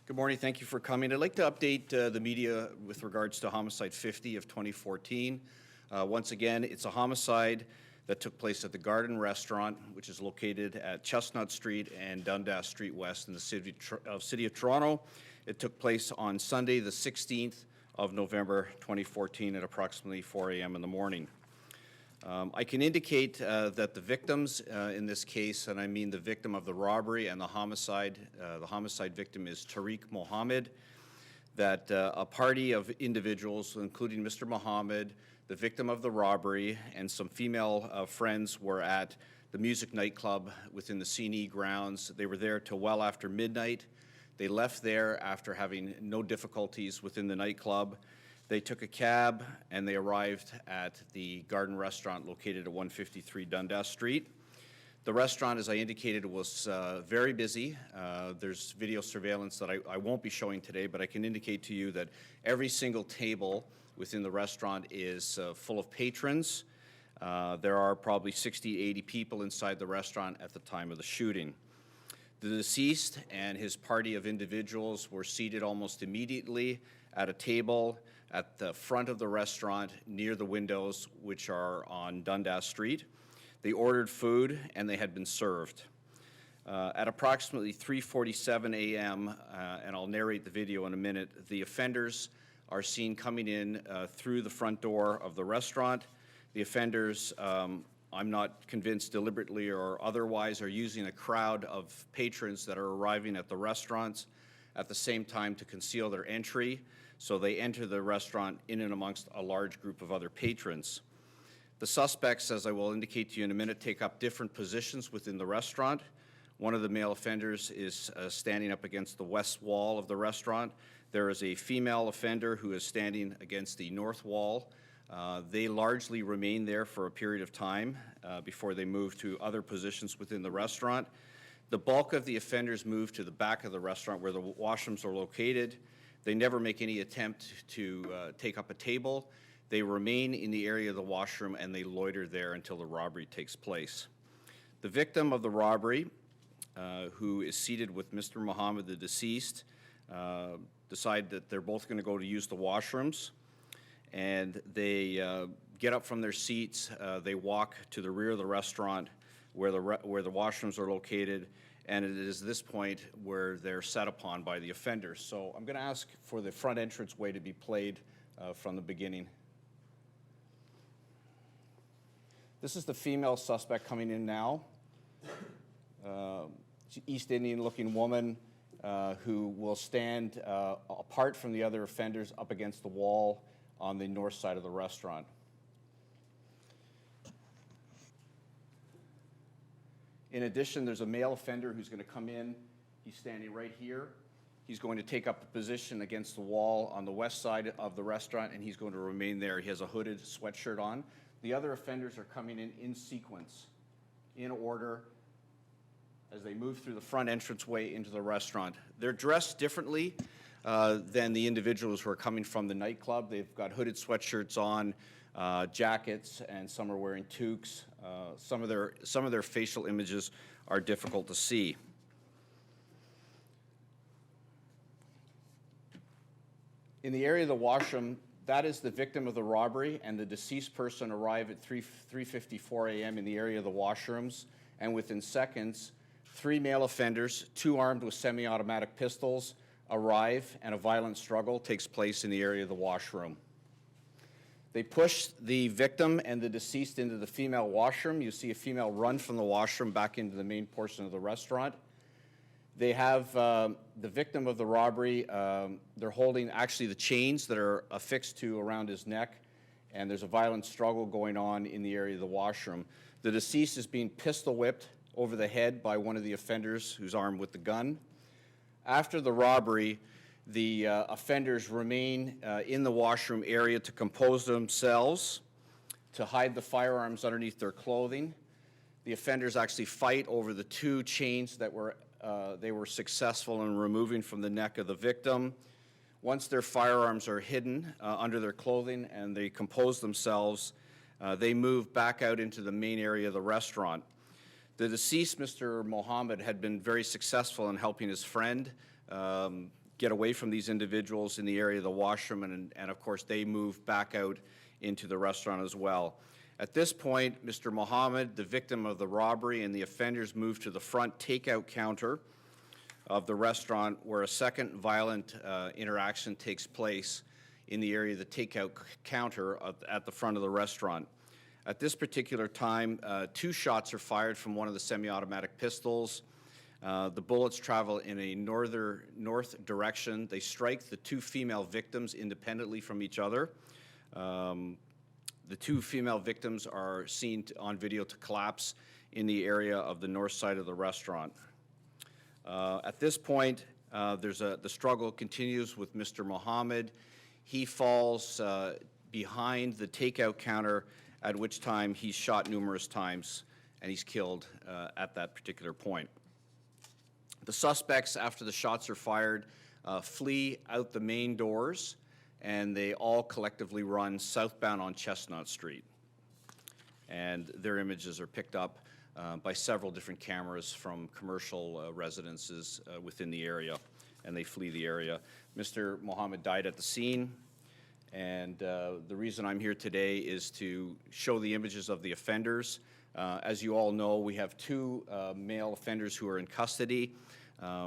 Good morning. Thank you for coming. I'd like to update the media with regards to Homicide 50 of 2014. Once again, it's a homicide that took place at the Garden Restaurant, which is located at Chestnut Street and Dundas Street West in the City of Toronto. It took place on Sunday, the 16th of November 2014 at approximately 4 a.m. in the morning. I can indicate that the victims in this case, and I mean the victim of the robbery and the homicide victim is Tariq Mohammed, that a party of individuals, including Mr. Mohammed, the victim of the robbery, and some female friends were at the music nightclub within the CNE grounds. They were there till well after midnight. They left there after having no difficulties within the nightclub. They took a cab and they arrived at the Garden Restaurant located at 153 Dundas Street. The restaurant, as I indicated, was very busy. There's video surveillance that I won't be showing today, but I can indicate to you that every single table within the restaurant is full of patrons. There are probably 60, 80 people inside the restaurant at the time of the shooting. The deceased and his party of individuals were seated almost immediately at a table at the front of the restaurant near the windows, which are on Dundas Street. They ordered food and they had been served. At approximately 3:47 a.m., and I'll narrate the video in a minute, the offenders are seen coming in through the front door of the restaurant. The offenders, I'm not convinced deliberately or otherwise, are using a crowd of patrons that are arriving at the restaurants at the same time to conceal their entry. So they enter the restaurant in and amongst a large group of other patrons. The suspects, as I will indicate to you in a minute, take up different positions within the restaurant. One of the male offenders is standing up against the west wall of the restaurant. There is a female offender who is standing against the north wall. They largely remain there for a period of time before they move to other positions within the restaurant. The bulk of the offenders move to the back of the restaurant where the washrooms are located. They never make any attempt to take up a table. They remain in the area of the washroom and they loiter there until the robbery takes place. The victim of the robbery, who is seated with Mr. Mohammed, the deceased, decide that they're both going to go to use the washrooms, and they get up from their seats. They walk to the rear of the restaurant where the washrooms are located, and it is this point where they're set upon by the offenders. So I'm going to ask for the front entrance way to be played from the beginning. This is the female suspect coming in now. East Indian looking woman who will stand apart from the other offenders up against the wall on the north side of the restaurant. In addition, there's a male offender who's going to come in. He's standing right here. He's going to take up a position against the wall on the west side of the restaurant, and he's going to remain there. He has a hooded sweatshirt on. The other offenders are coming in sequence, in order, as they move through the front entranceway into the restaurant. They're dressed differently than the individuals who are coming from the nightclub. They've got hooded sweatshirts on, jackets, and some are wearing toques. Some of their facial images are difficult to see. In the area of the washroom, that is the victim of the robbery, and the deceased person arrived at 3:54 a.m. in the area of the washrooms, and within seconds, 3 male offenders, 2 armed with semi-automatic pistols, arrive, and a violent struggle takes place in the area of the washroom. They push the victim and the deceased into the female washroom. You see a female run from the washroom back into the main portion of the restaurant. They have the victim of the robbery, they're holding actually the chains that are affixed to around his neck, and there's a violent struggle going on in the area of the washroom. The deceased is being pistol whipped over the head by one of the offenders who's armed with the gun. After the robbery, the offenders remain in the washroom area to compose themselves, to hide the firearms underneath their clothing. The offenders actually fight over the 2 chains that they were successful in removing from the neck of the victim. Once their firearms are hidden under their clothing and they compose themselves, they move back out into the main area of the restaurant. The deceased, Mr. Mohammed, had been very successful in helping his friend get away from these individuals in the area of the washroom, and of course they move back out into the restaurant as well. At this point, Mr. Mohammed, the victim of the robbery, and the offenders move to the front takeout counter of the restaurant, where a second violent interaction takes place in the area of the takeout counter at the front of the restaurant. At this particular time, 2 shots are fired from one of the semi-automatic pistols. The bullets travel in a north direction. They strike the 2 female victims independently from each other. The 2 female victims are seen on video to collapse in the area of the north side of the restaurant. At this point, the struggle continues with Mr. Mohammed. He falls behind the takeout counter, at which time he's shot numerous times, and he's killed at that particular point. The suspects, after the shots are fired, flee out the main doors, and they all collectively run southbound on Chestnut Street. And their images are picked up by several different cameras from commercial residences within the area, and they flee the area. Mr. Mohammed died at the scene, and the reason I'm here today is to show the images of the offenders. As you all know, we have 2 male offenders who are in custody.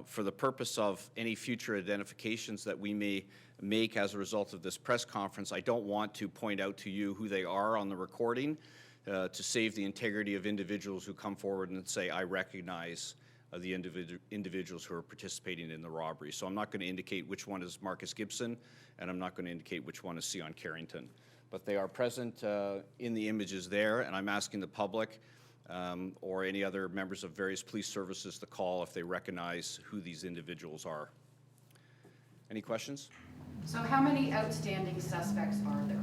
For the purpose of any future identifications that we may make as a result of this press conference, I don't want to point out to you who they are on the recording to save the integrity of individuals who come forward and say, I recognize the individuals who are participating in the robbery. So I'm not going to indicate which one is Marcus Gibson, and I'm not going to indicate which one is Sion Carrington. But they are present in the images there, and I'm asking the public or any other members of various police services to call if they recognize who these individuals are. Any questions? So how many outstanding suspects are there?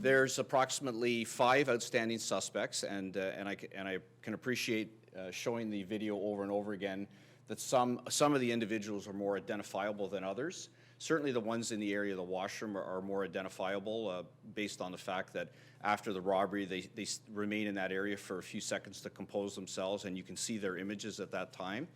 There's approximately 5 outstanding suspects, and I can appreciate showing the video over and over again that some of the individuals are more identifiable than others. Certainly the ones in the area of the washroom are more identifiable based on the fact that after the robbery they remain in that area for a few seconds to compose themselves, and you can see their images at that time,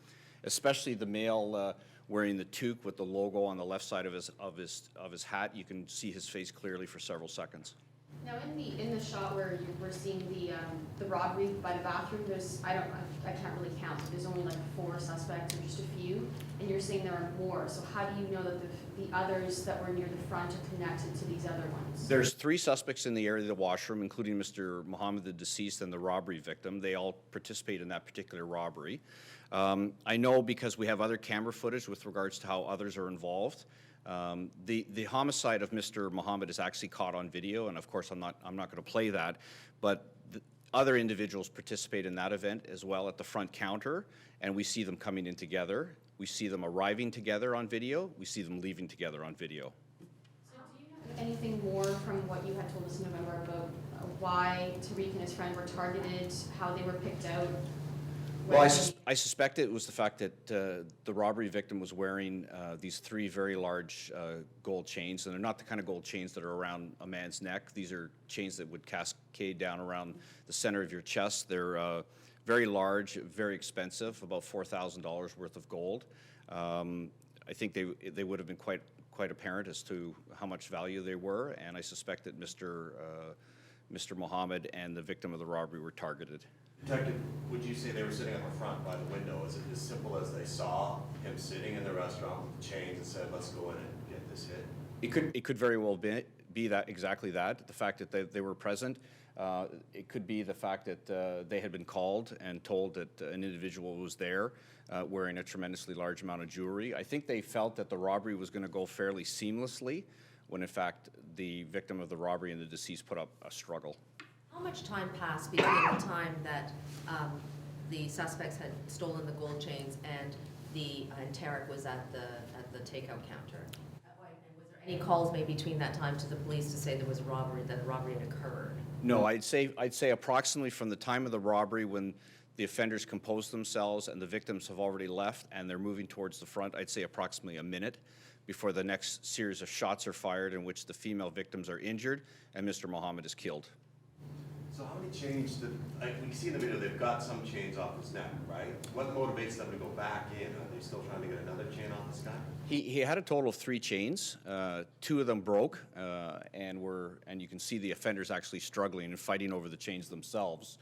especially the male wearing the toque with the logo on the left side of his hat. You can see his face clearly for several seconds. Now, in the shot where you were seeing the robbery by the bathroom, I can't really count. There's only like 4 suspects or just a few, and you're saying there are more. So how do you know that the others that were near the front are connected to these other ones? There's 3 suspects in the area of the washroom, including Mr. Mohammed, the deceased, and the robbery victim. They all participate in that particular robbery. I know because we have other camera footage with regards to how others are involved. The homicide of Mr. Mohammed is actually caught on video, and of course I'm not going to play that, but other individuals participate in that event as well at the front counter, and we see them coming in together. We see them arriving together on video. We see them leaving together on video. So do you have anything more from what you had told us in November about why Tariq and his friend were targeted, how they were picked out? Well, I suspect it was the fact that the robbery victim was wearing these 3 very large gold chains, and they're not the kind of gold chains that are around a man's neck. These are chains that would cascade down around the center of your chest. They're very large, very expensive, about $4,000 worth of gold. I think they would have been quite apparent as to how much value they were, and I suspect that Mr. Mohammed and the victim of the robbery were targeted. Detective, would you say they were sitting up in front by the window? Is it as simple as they saw him sitting in the restaurant with the chains and said, let's go in and get this hit? It could very well be that, exactly that, the fact that they were present. It could be the fact that they had been called and told that an individual was there wearing a tremendously large amount of jewelry. I think they felt that the robbery was going to go fairly seamlessly when in fact the victim of the robbery and the deceased put up a struggle. How much time passed between the time that the suspects had stolen the gold chains and Tarek was at the takeout counter? And was there any calls made between that time to the police to say there was a robbery, that a robbery had occurred? No, I'd say approximately from the time of the robbery when the offenders composed themselves and the victims have already left and they're moving towards the front, I'd say approximately a minute before the next series of shots are fired in which the female victims are injured and Mr. Mohammed is killed. So how many chains like we see in the video, they've got some chains off his neck, right? What motivates them to go back in? Are they still trying to get another chain off this guy? He had a total of 3 chains. 2 of them broke, and you can see the offenders actually struggling and fighting over the chains themselves.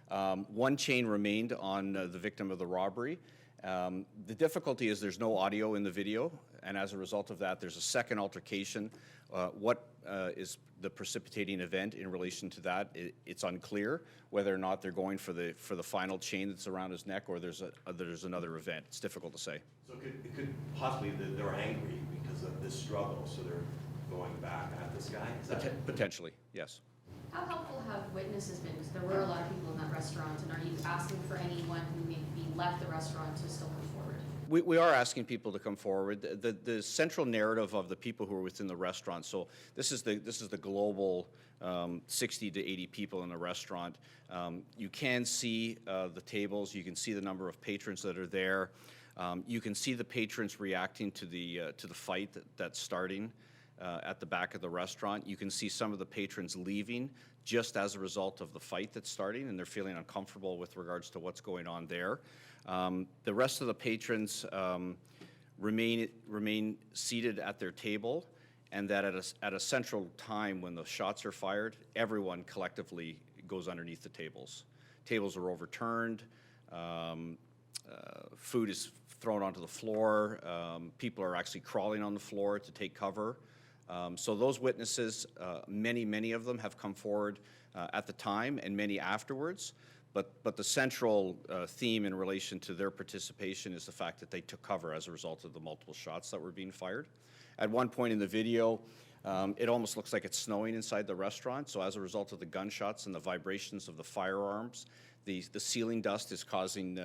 1 chain remained on the victim of the robbery. The difficulty is there's no audio in the video, and as a result of that, there's a second altercation. What is the precipitating event in relation to that? It's unclear whether or not they're going for the final chain that's around his neck, or there's another event. It's difficult to say. So it could possibly they're angry because of this struggle, so they're going back at this guy? Is that Potentially, yes. How helpful have witnesses been? Because there were a lot of people in that restaurant, and are you asking for anyone who maybe left the restaurant to still come forward? We are asking people to come forward. The central narrative of the people who are within the restaurant, so this is the global 60 to 80 people in the restaurant. You can see the tables, you can see the number of patrons that are there. You can see the patrons reacting to the fight that's starting at the back of the restaurant. You can see some of the patrons leaving just as a result of the fight that's starting, and they're feeling uncomfortable with regards to what's going on there. The rest of the patrons remain seated at their table, and that at a central time when the shots are fired, everyone collectively goes underneath the tables. Tables are overturned. Food is thrown onto the floor. People are actually crawling on the floor to take cover. So those witnesses, many of them have come forward at the time and many afterwards. But the central theme in relation to their participation is the fact that they took cover as a result of the multiple shots that were being fired. At one point in the video, it almost looks like it's snowing inside the restaurant. So as a result of the gunshots and the vibrations of the firearms, the ceiling dust is causing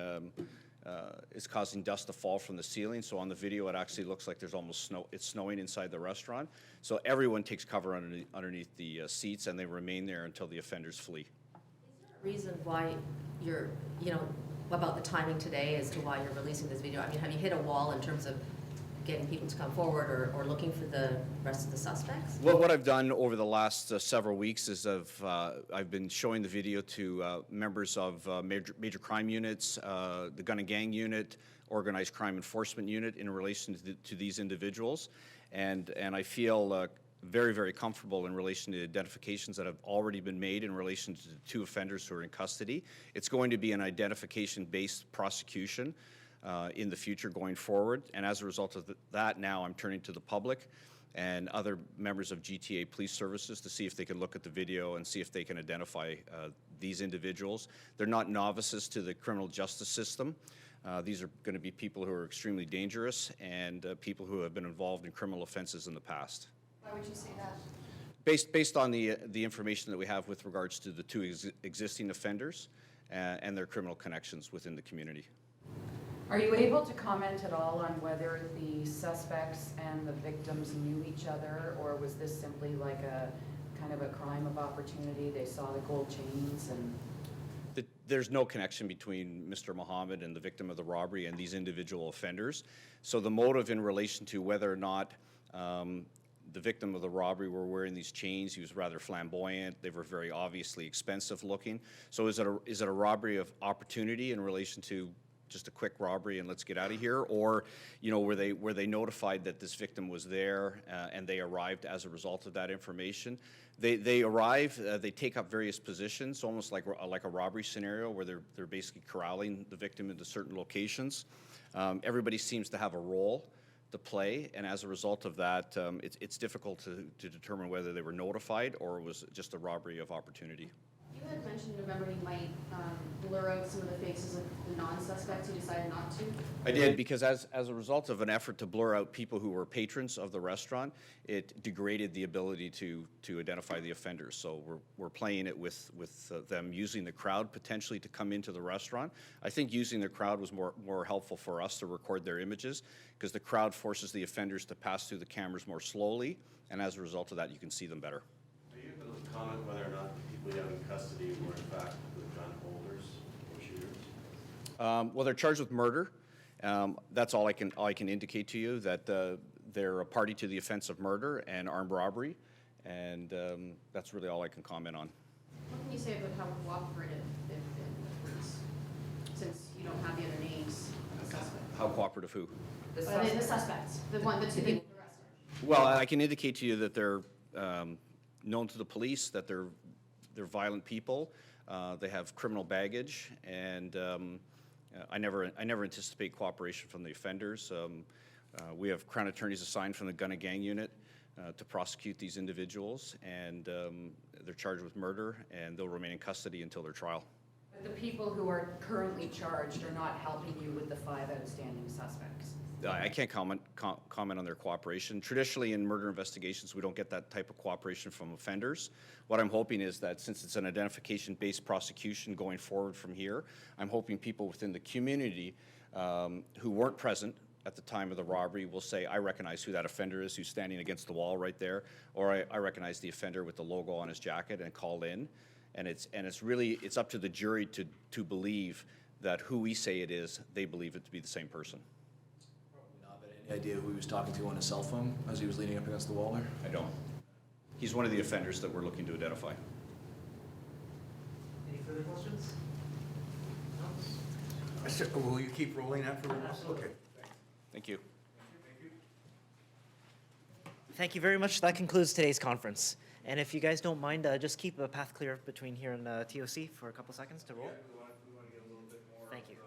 dust to fall from the ceiling. So on the video, it actually looks like there's almost snow. It's snowing inside the restaurant. So everyone takes cover underneath the seats, and they remain there until the offenders flee. Reason why you're, about the timing today as to why you're releasing this video? I mean, have you hit a wall in terms of getting people to come forward or looking for the rest of the suspects? Well, what I've done over the last several weeks is I've been showing the video to members of major crime units, the gun and gang unit, organized crime enforcement unit in relation to these individuals, and I feel very comfortable in relation to identifications that have already been made in relation to the 2 offenders who are in custody. It's going to be an identification-based prosecution in the future going forward, and as a result of that, now I'm turning to the public and other members of GTA Police Services to see if they can look at the video and see if they can identify these individuals. They're not novices to the criminal justice system. These are going to be people who are extremely dangerous and people who have been involved in criminal offenses in the past. Why would you say that? Based on the information that we have with regards to the 2 existing offenders and their criminal connections within the community. Are you able to comment at all on whether the suspects and the victims knew each other, or was this simply like a kind of a crime of opportunity? They saw the gold chains and... There's no connection between Mr. Muhammad and the victim of the robbery and these individual offenders. So the motive in relation to whether or not the victim of the robbery were wearing these chains, he was rather flamboyant, they were very obviously expensive looking. So is it a robbery of opportunity in relation to just a quick robbery and let's get out of here? Or, were they notified that this victim was there and they arrived as a result of that information? They arrive, they take up various positions, almost like a robbery scenario where they're basically corralling the victim into certain locations. Everybody seems to have a role to play, and as a result of that, it's difficult to determine whether they were notified or it was just a robbery of opportunity. You had mentioned, remember, you might blur out some of the faces of the non-suspects. You decided not to? I did, because as a result of an effort to blur out people who were patrons of the restaurant, it degraded the ability to identify the offenders. So we're playing it with them using the crowd potentially to come into the restaurant. I think using the crowd was more helpful for us to record their images, because the crowd forces the offenders to pass through the cameras more slowly, and as a result of that, you can see them better. Are you able to comment whether or not the people you have in custody were in fact the gun holders or shooters? Well, they're charged with murder. That's all I can indicate to you, that they're a party to the offense of murder and armed robbery, and that's really all I can comment on. What can you say about how cooperative they've been with police, since you don't have the other names of the suspects? How cooperative who? The The suspects, the two people arrested. Well, I can indicate to you that they're known to the police, that they're violent people. They have criminal baggage, and I never anticipate cooperation from the offenders. We have Crown attorneys assigned from the Gun and Gang Unit to prosecute these individuals, and they're charged with murder, and they'll remain in custody until their trial. But the people who are currently charged are not helping you with the 5 outstanding suspects. I can't comment on their cooperation. Traditionally, in murder investigations, we don't get that type of cooperation from offenders. What I'm hoping is that since it's an identification-based prosecution going forward from here, I'm hoping people within the community who weren't present at the time of the robbery will say, I recognize who that offender is who's standing against the wall right there, or I recognize the offender with the logo on his jacket, and call in. And it's really up to the jury to believe that who we say it is, they believe it to be the same person. Not, but any idea who he was talking to on his cell phone as he was leaning up against the wall there? I don't. He's one of the offenders that we're looking to identify. Any further questions? Will you keep rolling that for a while? Absolutely. Okay. Thank you. Thank you very much. That concludes today's conference. And if you guys don't mind, just keep a path clear between here and TOC for a couple seconds to roll. We want to get a little bit more. Thank you.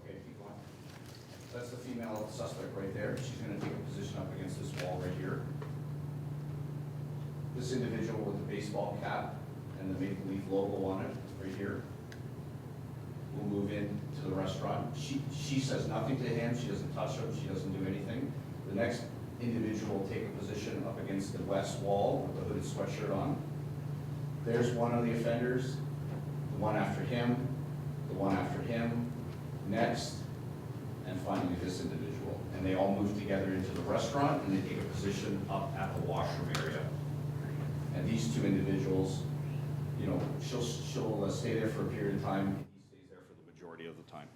Okay, keep going. That's the female suspect right there. She's going to take a position up against this wall right here. This individual with the baseball cap and the Maple Leaf logo on it right here will move in to the restaurant. She says nothing to him. She doesn't touch him. She doesn't do anything. The next individual will take a position up against the west wall with the hooded sweatshirt on. There's one of the offenders, the one after him, the one after him, next, and finally this individual. And they all move together into the restaurant, and they take a position up at the washroom area. And these two individuals, you know, she'll stay there for a period of time, and he stays there for the majority of the time.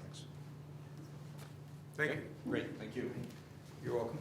Thanks. Thank you. Great, thank you. You're welcome.